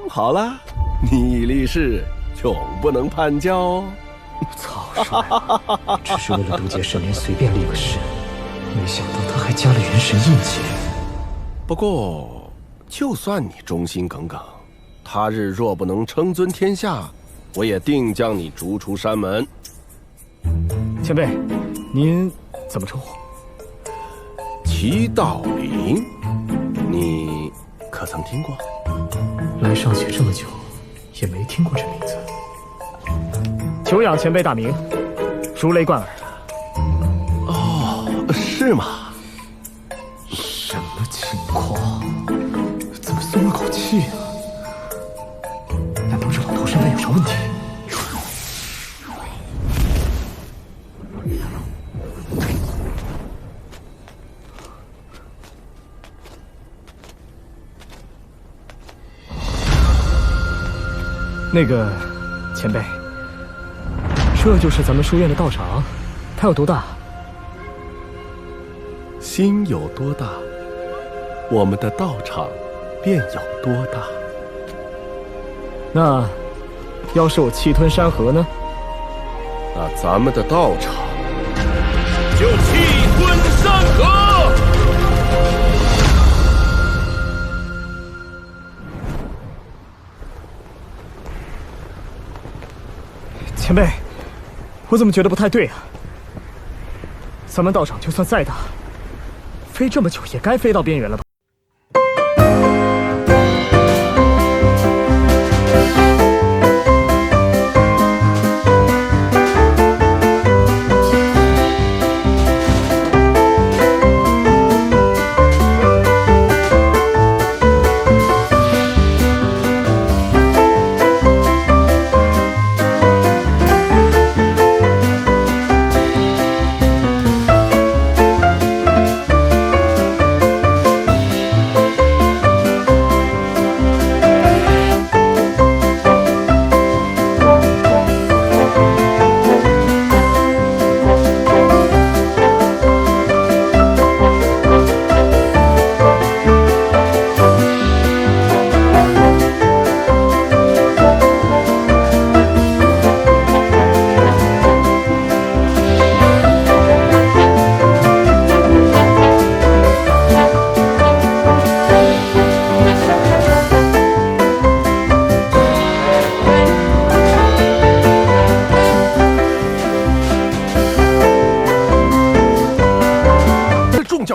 好了，你立誓永不能叛教哦。草率，只是为了渡劫神莲随便立个誓，没想到他还加了元神印记。不过，就算你忠心耿耿，他日若不能称尊天下，我也定将你逐出山门。前辈，您怎么称呼？齐道陵，你可曾听过？来上学这么久，也没听过这名字。久仰前辈大名，如雷贯耳。哦，是吗？什么情况？怎么松了口气啊？难道这老头身份有啥问题？那个前辈，这就是咱们书院的道场，它有多大？心有多大，我们的道场便有多大。那要是我气吞山河呢？那咱们的道场就气吞山河。前辈，我怎么觉得不太对啊？咱们道场就算再大，飞这么久也该飞到边缘了吧？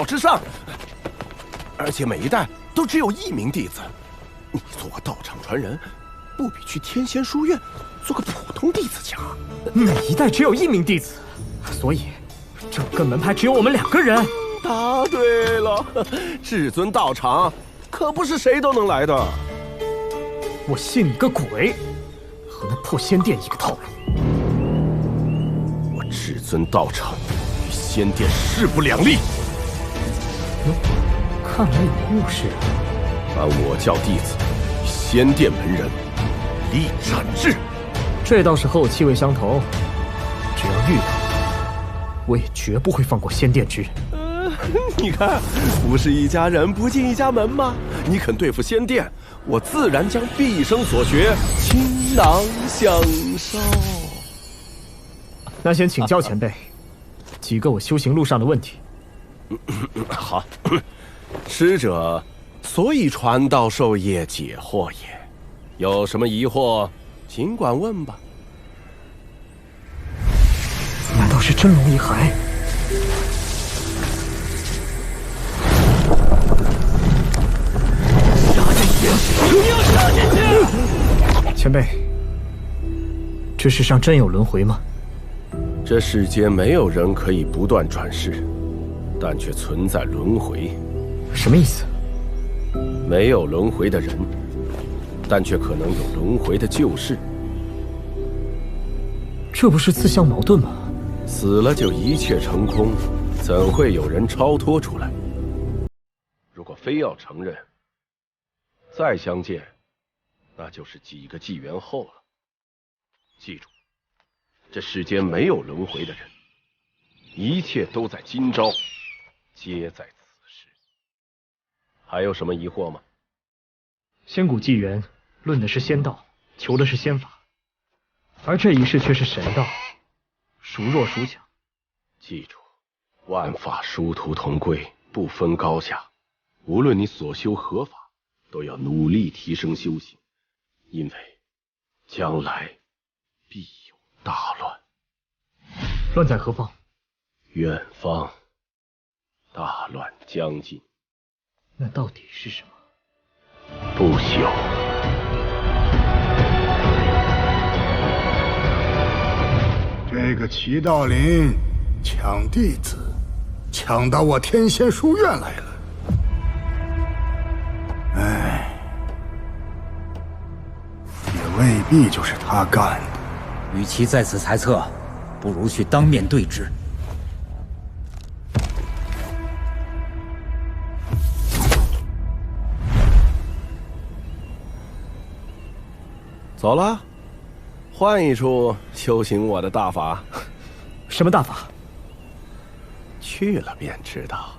之上，而且每一代都只有一名弟子。你做个道场传人，不比去天仙书院做个普通弟子强。每一代只有一名弟子，所以整个门派只有我们2个人。答对了，至尊道场可不是谁都能来的。我信你个鬼！和那破仙殿一个套路。我至尊道场与仙殿势不两立。看来有误事。按我教弟子与仙殿门人立斩制。这倒是和我气味相投，只要遇到，我也绝不会放过仙殿之人。你看，不是一家人不进一家门吗？你肯对付仙殿，我自然将毕生所学倾囊相授。那先请教前辈几个我修行路上的问题。好，师者所以传道授业解惑也，有什么疑惑尽管问吧。难道是真龙遗骸？杀进去！你要杀进去！前辈，这世上真有轮回吗？这世间没有人可以不断转世，但却存在轮回。什么意思？没有轮回的人，但却可能有轮回的旧事。这不是自相矛盾吗？死了就一切成空，怎会有人超脱出来？如果非要承认，再相见，那就是几个纪元后了。记住，这世间没有轮回的人，一切都在今朝，皆在此时。还有什么疑惑吗？仙古纪元论的是仙道，求的是仙法，而这一世却是神道，孰弱孰强？记住，万法殊途同归，不分高下。无论你所修何法，都要努力提升修行，因为将来必有大乱。乱在何方？远方，大乱将近。那到底是什么？不朽。这个齐道林抢弟子，抢到我天仙书院来了。哎，也未必就是他干的。与其在此猜测，不如去当面对质。走了，换一处修行我的大法。什么大法？去了便知道。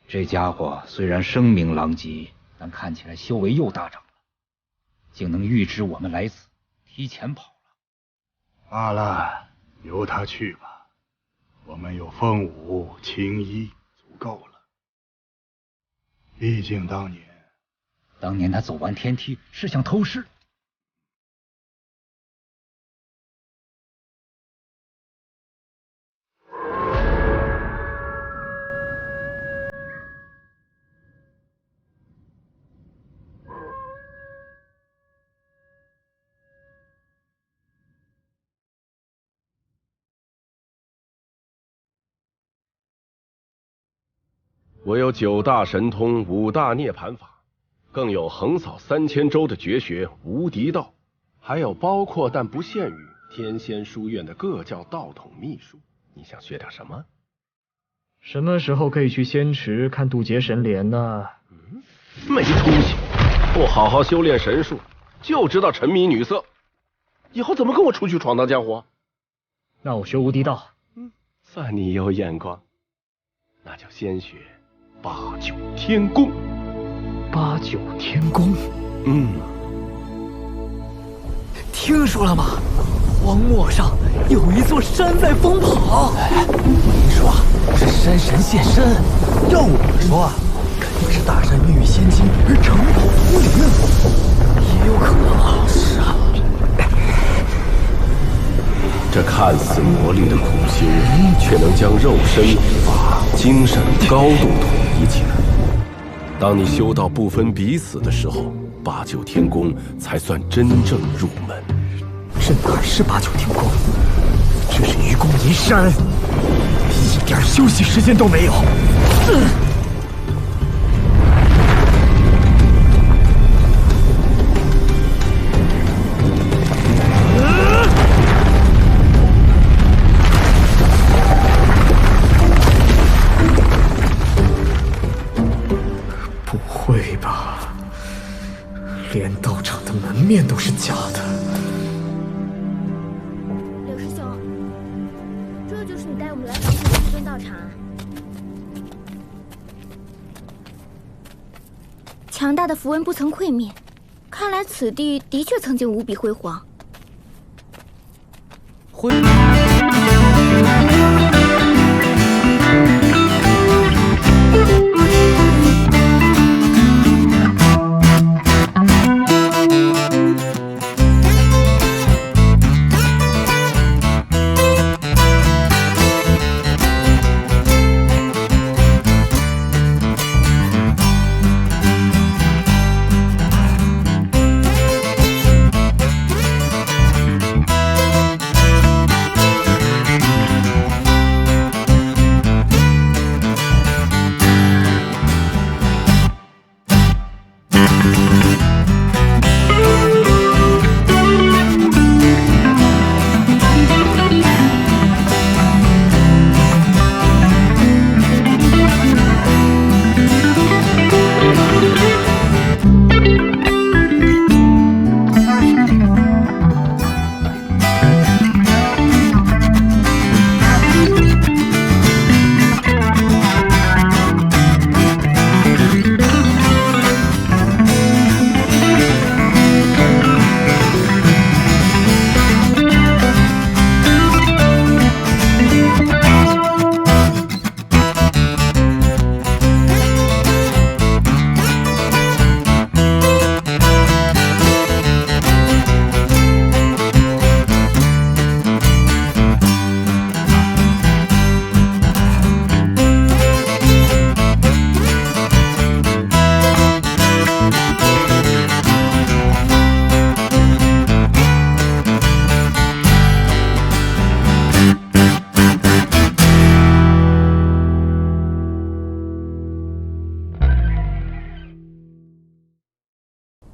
这家伙虽然声名狼藉，但看起来修为又大涨了，竟能预知我们来此，提前跑了。罢了，由他去吧。我们有风舞、青衣，足够了。毕竟当年他走完天梯是想偷师。我有9大神通、5大涅槃法，更有横扫3000州的绝学无敌道，还有包括但不限于天仙书院的各教道统秘术。你想学点什么？什么时候可以去仙池看渡劫神莲呢？没出息，不好好修炼神术，就知道沉迷女色，以后怎么跟我出去闯荡江湖？那我学无敌道。算你有眼光，那就先学八九天宫。八九天宫？听说了吗？荒漠上有一座山在疯跑。没说是山神现身，要我说，肯定是大山孕育仙精而长跑风云，也有可能啊。是啊，这看似魔力的苦修，却能将肉身、法、精神高度统一起来。当你修到不分彼此的时候，八九天宫才算真正入门。这哪是八九天宫？这是愚公移山，一点休息时间都没有。不会吧？连道场的门面都是假的。柳师兄，这就是你带我们来访问的至尊道场啊！强大的符文不曾溃灭，看来此地的确曾经无比辉煌。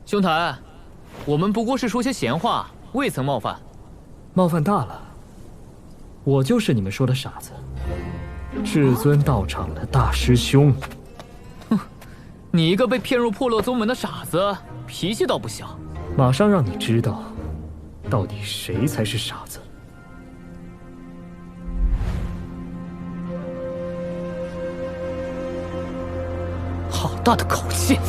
兄台，我们不过是说些闲话，未曾冒犯。冒犯大了，我就是你们说的傻子，至尊道场的大师兄。哼，你一个被骗入破落宗门的傻子，脾气倒不小。马上让你知道，到底谁才是傻子。好大的口气！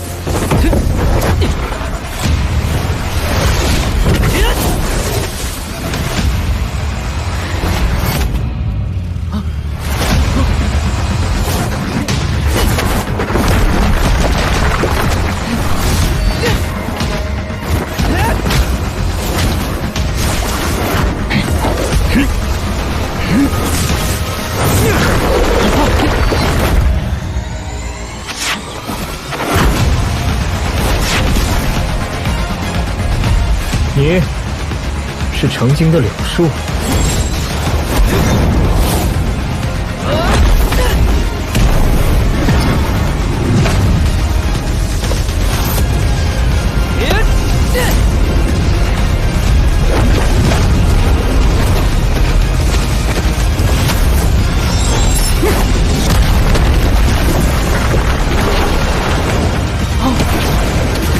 你是成精的柳树。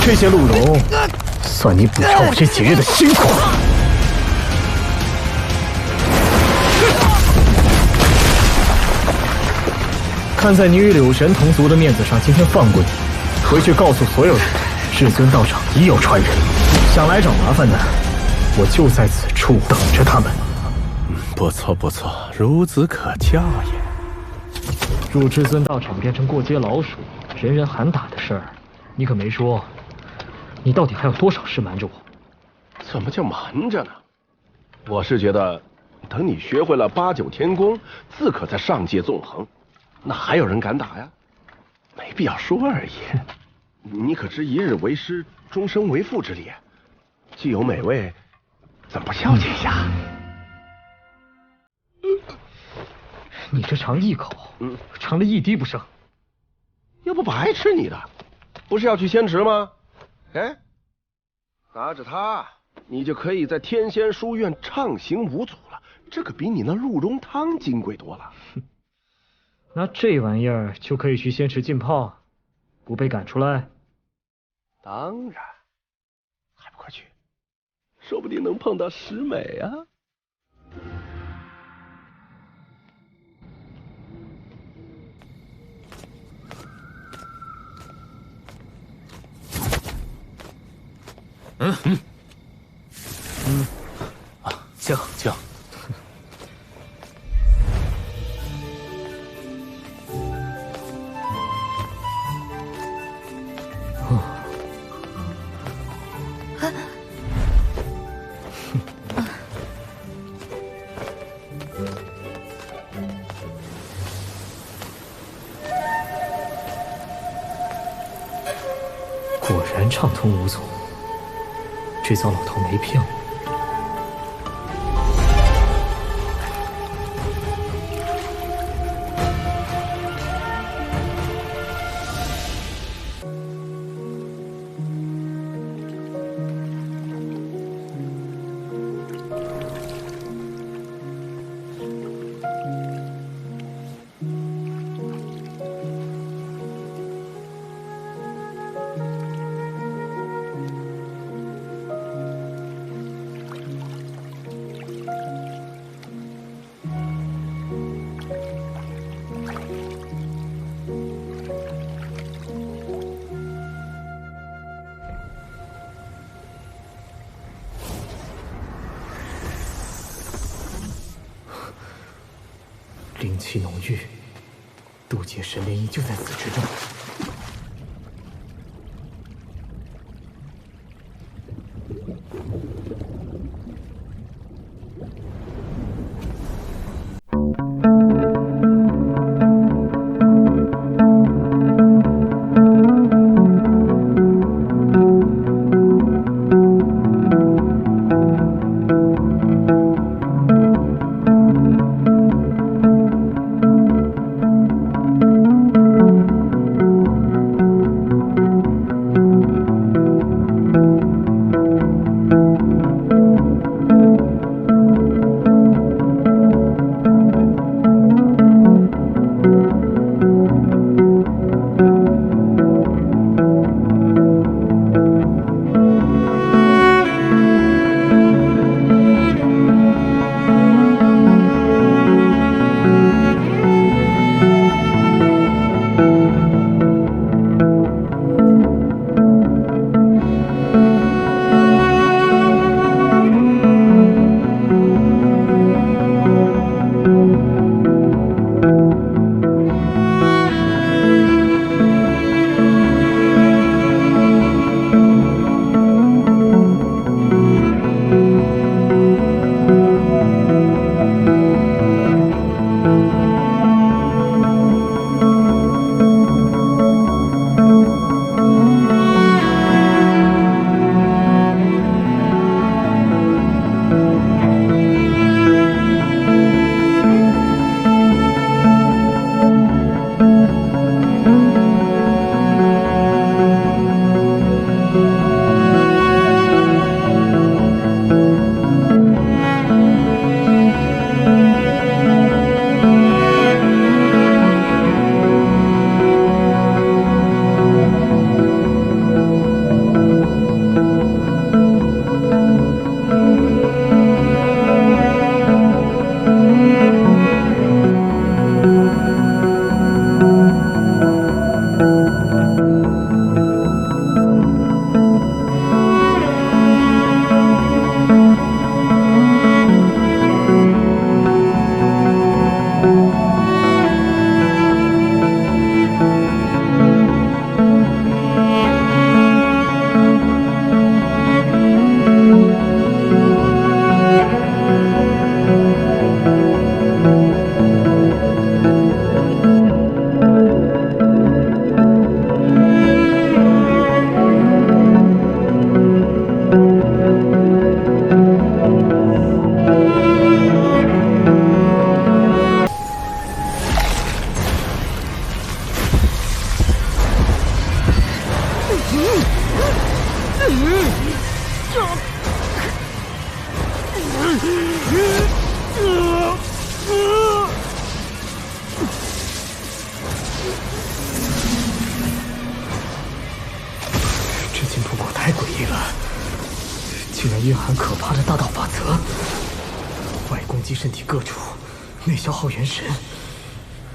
这些鹿茸，算你补偿我这几日的辛苦。看在你与柳神同族的面子上，今天放过你。回去告诉所有人，至尊道场已有传人，想来找麻烦的，我就在此处等着他们。不错不错，孺子可教也。入至尊道场变成过街老鼠，人人喊打的事儿，你可没说。你到底还有多少事瞒着我？怎么叫瞒着呢？我是觉得，等你学会了八九天功，自可在上界纵横，哪还有人敢打呀？没必要说而已。你可知一日为师，终生为父之理？既有美味，怎不孝敬一下？你这尝一口，尝了一滴不剩。要不白吃你的，不是要去仙池吗？哎，拿着它，你就可以在天仙书院畅行无阻了。这可比你那鹿茸汤金贵多了。拿这玩意儿就可以去仙池浸泡，不被赶出来？当然，还不快去，说不定能碰到石美啊。请。果然畅通无阻，这糟老头没骗我。灵气浓郁，渡劫神涟漪就在此之中。这金蒲果太诡异了，竟然蕴含可怕的大道法则，外攻击身体各处，内消耗元神。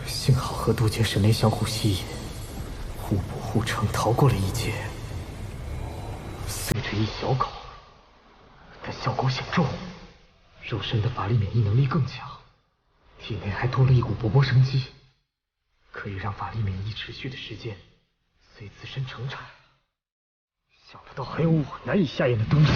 幸好和渡劫神雷相互吸引，互补互成，逃过了一劫。随着一小口，但效果显著，肉身的法力免疫能力更强，体内还多了一股勃勃生机，可以让法力免疫持续的时间随自身成长。想不到还有我难以下咽的东西。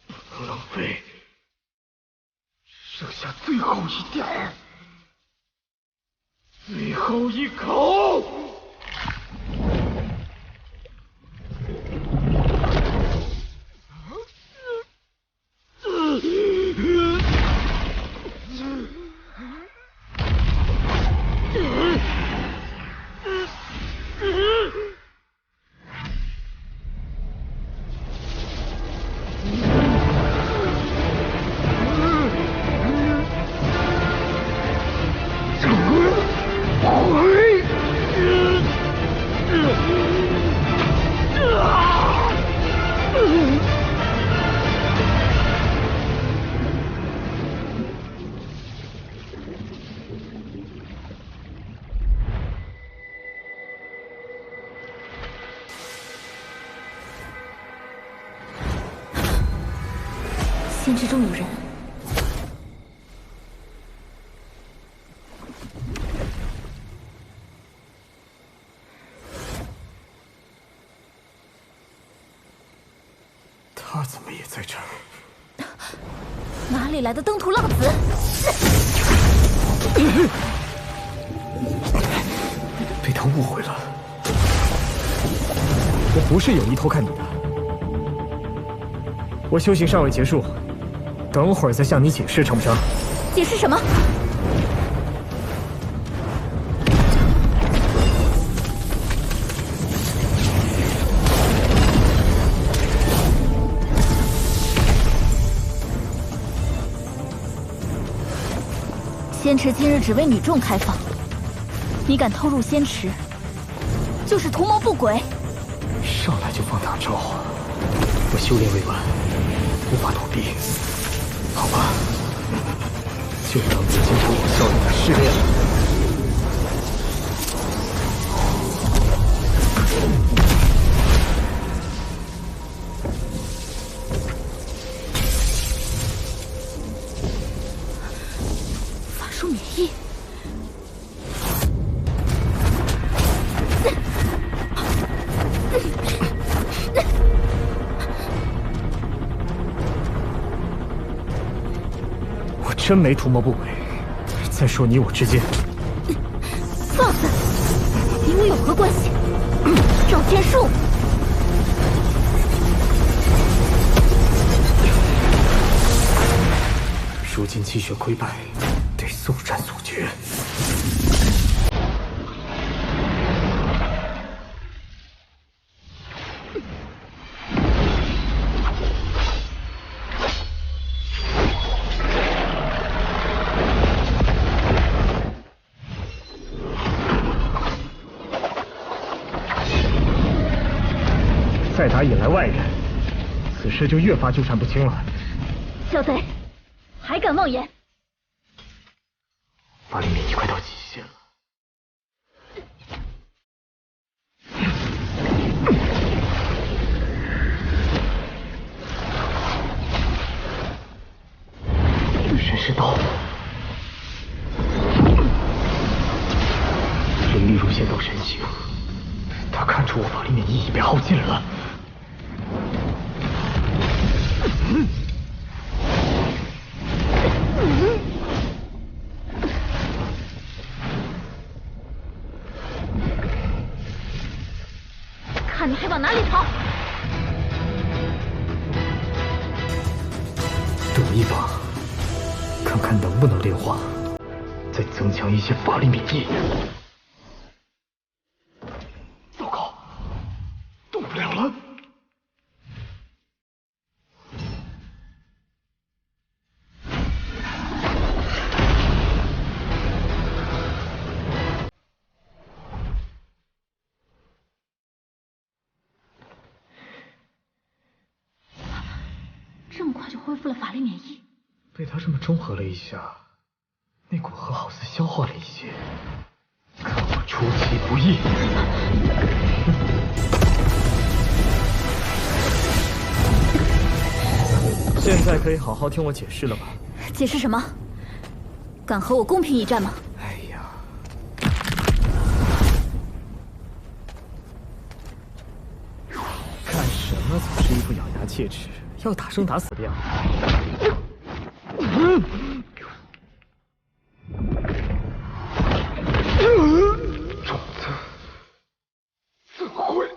不能浪费，剩下最后一点儿，最后一口。仙池中有人。他怎么也在这儿？哪里来的登徒浪子？被他误会了。我不是有意偷看你的，我修行尚未结束，等会儿再向你解释，成不成？解释什么？仙池今日只为女众开放，你敢偷入仙池，就是图谋不轨。上来就放大招，我修炼未完，无法躲避。好吧，就当你经过我教你的试炼了。法术免疫。真没图谋不轨。再说你我之间，放肆！你我有何关系？赵天术，如今气血溃败，得速战速决。再打引来外人，此事就越发纠缠不清了。小贼，还敢妄言！法力免疫快到极限了。神识刀，灵力如仙道神形，他看出我法力免疫已被耗尽了。你还往哪里跑？赌一把，看看能不能炼化，再增强一些法力免疫。糟糕，动不了了。这么快就恢复了法力免疫？被他这么中和了一下，那股核好似消化了一些。看我出其不意！现在可以好好听我解释了吧？解释什么？敢和我公平一战吗？哎呀，看什么总是一副咬牙切齿，要打生打死的样子。种子怎会？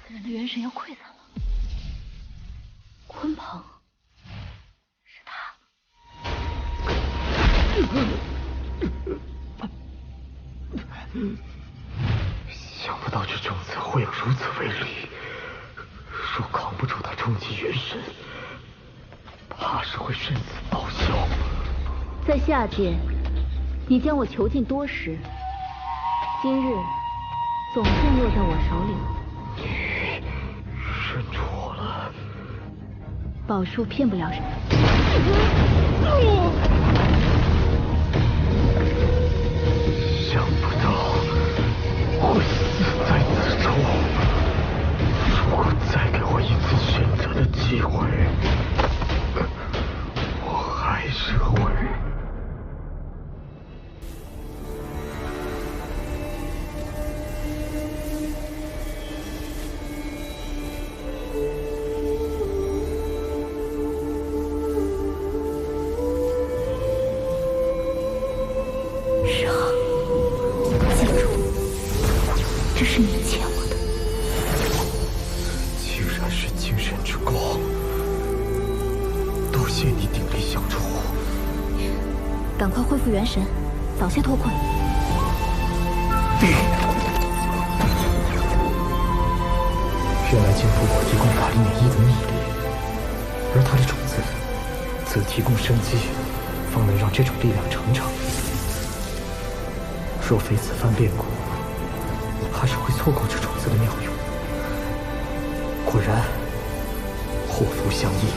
人的元神要溃散了。鲲鹏，是他。想不到这种子会有如此威力，若扛不住他冲击元神，怕是会身死报销。在下界，你将我囚禁多时，今日总算落在我手里了。认出我了？宝术骗不了人。想不到会死在此处。如果再给我一次选择的机会，我还是会。记住，这是你欠我的。竟然是精神之光，多谢你鼎力相助。赶快恢复元神，早些脱困。原来金符果提供法力免疫的秘力，而它的种子则提供生机，方能让这种力量成长。若非此番变故，我怕是会错过这种子的妙用。果然，祸福相依。